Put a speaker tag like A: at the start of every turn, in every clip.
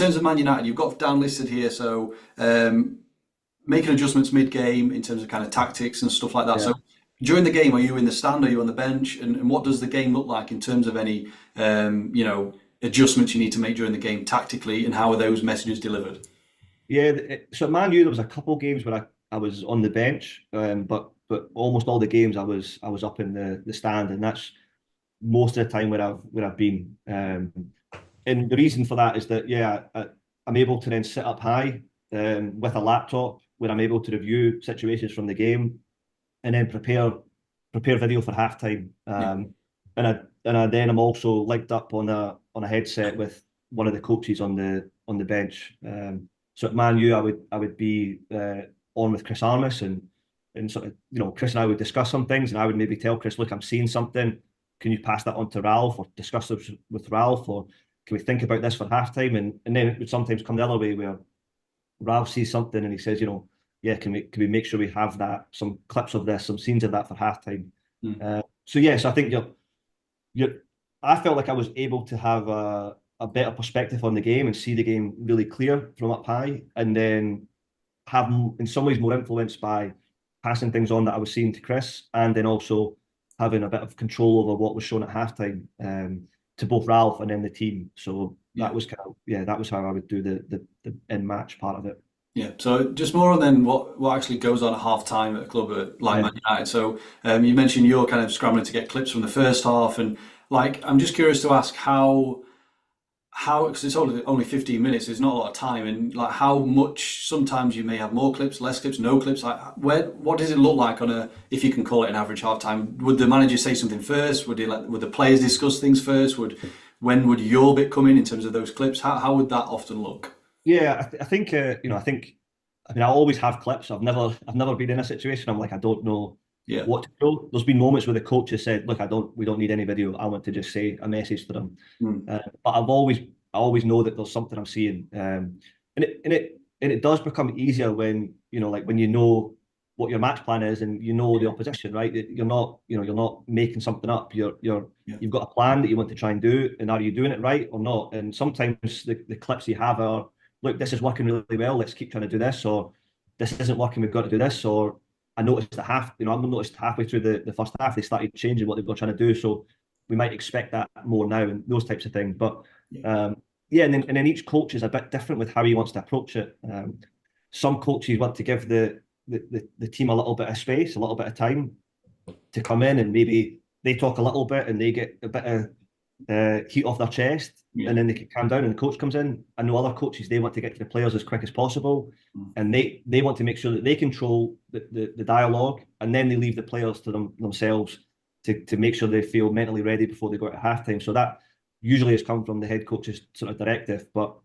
A: terms of Man United, you've got down listed here, so making adjustments mid-game in terms of kind of tactics and stuff like that.
B: Yeah.
A: So during the game, are you in the stand? Are you on the bench? And what does the game look like in terms of any, adjustments you need to make during the game tactically, and how are those messages delivered?
B: Yeah, so at Man U there was a couple games where I was on the bench, but almost all the games I was up in the stand, and that's most of the time where I've been. And the reason for that is that I'm able to then sit up high with a laptop where I'm able to review situations from the game and then prepare video for halftime.
A: Yeah,
B: And I then I'm also linked up on a headset with one of the coaches on the bench. So at Man U, I would be on with Chris Armas, and sort of, Chris and I would discuss some things, and I would maybe tell Chris, look, I'm seeing something. Can you pass that on to Ralf, or discuss this with Ralf, or can we think about this for halftime? And then it would sometimes come the other way where Ralf sees something and he says, yeah, can we make sure we have that, some clips of this, some scenes of that for halftime?
A: mm,
B: So yes, I think you're I felt like I was able to have a better perspective on the game and see the game really clear from up high, and then have in some ways more influence by passing things on that I was seeing to Chris, and then also having a bit of control over what was shown at halftime, to both Ralf and then the team. So
A: yeah.
B: that was how I would do the in match part of it.
A: Yeah, so just more on then what actually goes on at half time at a club like
B: Yeah,
A: Man United. So you mentioned you're kind of scrambling to get clips from the first half, and like I'm just curious to ask how because it's only 15 minutes, there's not a lot of time, and like how much sometimes you may have more clips, less clips, no clips. Like what does it look like on a, if you can call it an average half time? Would the manager say something first? Would the players discuss things first? When would your bit come in terms of those clips? How would that often look?
B: yeah. I think I mean, I always have clips. I've never been in a situation I'm like, I don't know
A: Yeah.
B: what to show. There's been moments where the coach has said, look, we don't need any video. I want to just say a message to them.
A: Mm.
B: But I always know that there's something I'm seeing. And it does become easier when, like when you know what your match plan is and you know the opposition, right? That you're not making something up.
A: Yeah.
B: You've got a plan that you want to try and do, and are you doing it right or not? And sometimes the clips you have are, look, this is working really well. Let's keep trying to do this, or this isn't working. We've got to do this. Or I noticed I noticed halfway through the first half they started changing what they were trying to do. So we might expect that more now and those types of things. But
A: Yeah.
B: yeah, and then each coach is a bit different with how he wants to approach it. Some coaches want to give the team a little bit of space, a little bit of time to come in, and maybe they talk a little bit and they get a bit of heat off their chest,
A: Yeah.
B: and then they can calm down and the coach comes in. I know other coaches, they want to get to the players as quick as possible,
A: Mm.
B: and they want to make sure that they control the dialogue, and then they leave the players to themselves to make sure they feel mentally ready before they go at halftime. So that usually has come from the head coach's sort of directive, but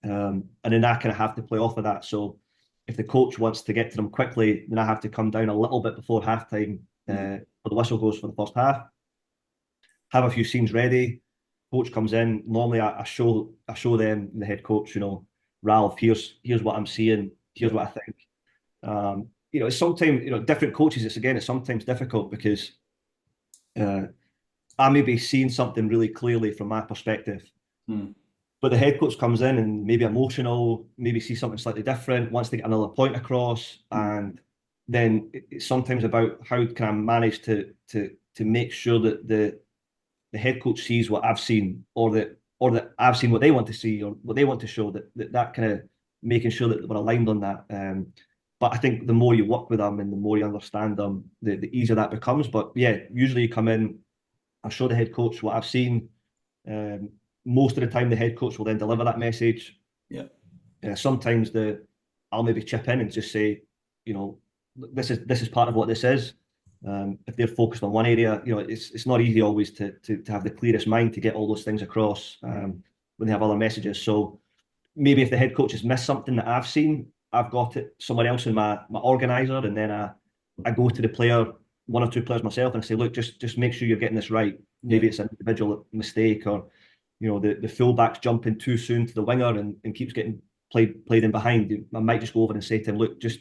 B: and then I kind of have to play off of that. So if the coach wants to get to them quickly, then I have to come down a little bit before halftime,
A: Mm.
B: or the whistle goes for the first half, have a few scenes ready. Coach comes in. Normally, I show them, the head coach, Ralf, here's what I'm seeing. Here's
A: Yeah.
B: what I think. It's sometimes, different coaches. It's sometimes difficult because uh, I may be seeing something really clearly from my perspective,
A: Mm.
B: but the head coach comes in and maybe emotional, maybe see something slightly different, wants to get another point across,
A: Mm.
B: and then it's sometimes about how can I manage to make sure that the head coach sees what I've seen, or that I've seen what they want to see, or what they want to show, that kind of making sure that we're aligned on that. But I think the more you work with them and the more you understand them, the easier that becomes. But yeah, usually you come in, I show the head coach what I've seen. Um, Most of the time, the head coach will then deliver that message.
A: Yeah.
B: Sometimes I'll maybe chip in and just say, you know, this is part of what this is. If they're focused on one area, it's not easy always to have the clearest mind to get all those things across, when they have other messages. So maybe if the head coach has missed something that I've seen, I've got it somewhere else in my organizer, and then I go to the player, one or two players myself, and I say, look, just make sure you're getting this right.
A: Yeah.
B: Maybe it's an individual mistake, or the fullback's jumping too soon to the winger and keeps getting played in behind. I might just go over and say to him, look, just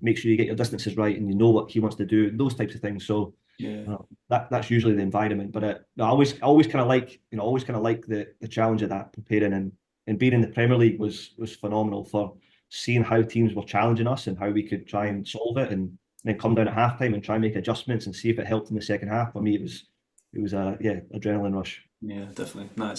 B: make sure you get your distances right and you know what he wants to do, those types of things. So
A: Yeah.
B: that's usually the environment. But no, I always kind of like the challenge of that, preparing and being in the Premier League was phenomenal for seeing how teams were challenging us and how we could try and solve it, and then come down at halftime and try and make adjustments and see if it helped in the second half. For me, it was a adrenaline rush.
A: Yeah, definitely. Nice.